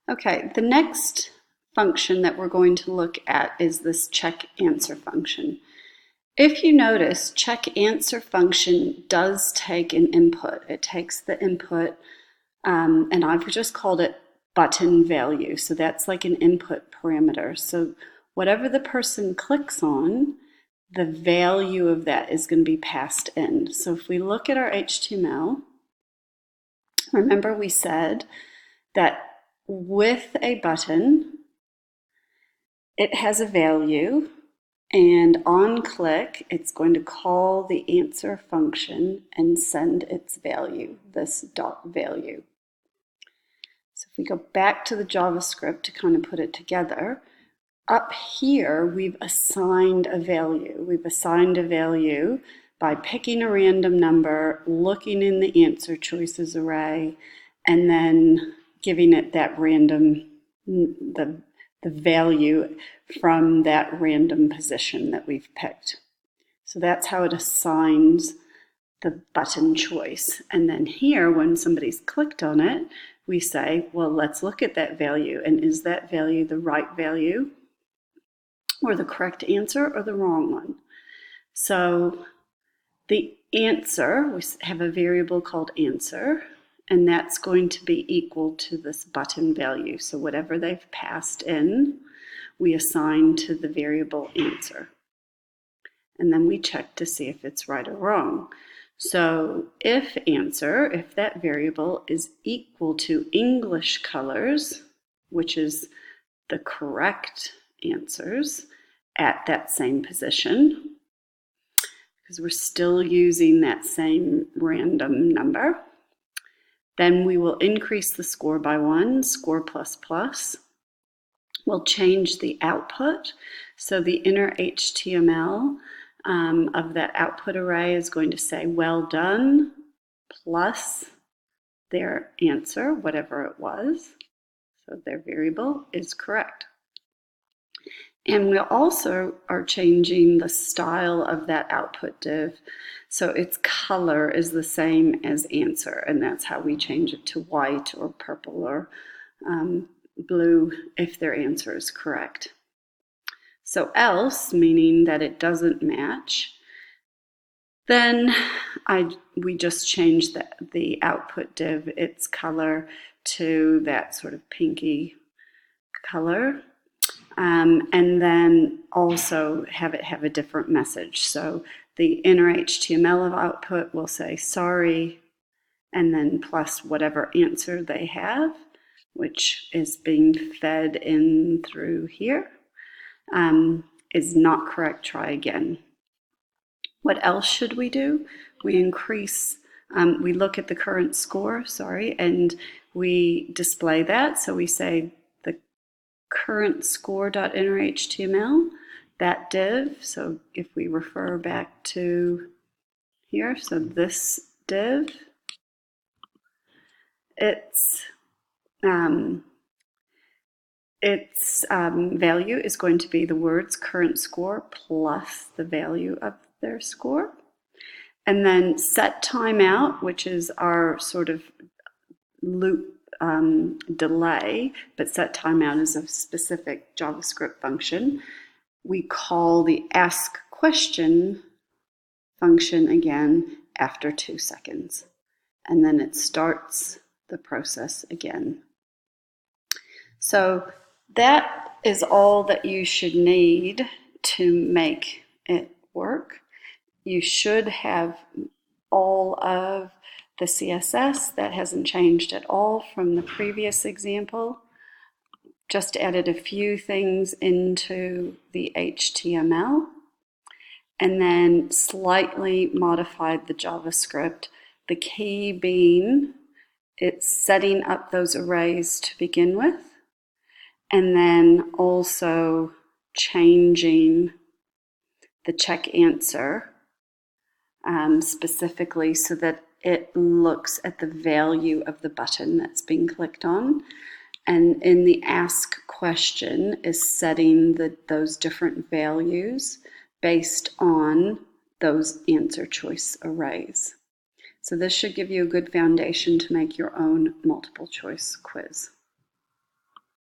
Okay, the next function that we're going to look at is this check answer function. If you notice, check answer function does take an input. It takes the input, and I've just called it button value. So that's like an input parameter. So whatever the person clicks on, the value of that is going to be passed in. So if we look at our HTML, remember we said that with a button, it has a value, and on click, it's going to call the answer function and send its value, this dot value. So if we go back to the JavaScript to kind of put it together, up here we've assigned a value. We've assigned a value by picking a random number, looking in the answer choices array, and then giving it that random, the value from that random position that we've picked. So that's how it assigns the button choice. And then here, when somebody's clicked on it, we say, well, let's look at that value. And is that value the right value, or the correct answer, or the wrong one? So the answer, we have a variable called answer, and that's going to be equal to this button value. So whatever they've passed in, we assign to the variable answer. And then we check to see if it's right or wrong. So if answer, if that variable is equal to English colors, which is the correct answers at that same position, because we're still using that same random number, then we will increase the score by 1, score plus plus. We'll change the output. So the inner HTML of that output array is going to say well done plus their answer, whatever it was. So their variable is correct. And we also are changing the style of that output div. So its color is the same as answer, and that's how we change it to white or purple or blue if their answer is correct. So else, meaning that it doesn't match, then we just change the output div, its color, to that sort of pinky color. And then also have it have a different message. So the inner HTML of output will say sorry, and then plus whatever answer they have, which is being fed in through here, is not correct, try again. What else should we do? We increase, we look at the current score, and we display that. So we say the current score.innerHTML, that div. So if we refer back to here, so this div, its value is going to be the words current score plus the value of their score. And then set timeout, which is our sort of loop delay, but set timeout is a specific JavaScript function. We call the ask question function again after 2 seconds. And then it starts the process again. So that is all that you should need to make it work. You should have all of the CSS. That hasn't changed at all from the previous example. Just added a few things into the HTML and then slightly modified the JavaScript. The key being it's setting up those arrays to begin with, and then also changing the check answer specifically so that it looks at the value of the button that's being clicked on. And in the ask question is setting those different values based on those answer choice arrays. So this should give you a good foundation to make your own multiple choice quiz.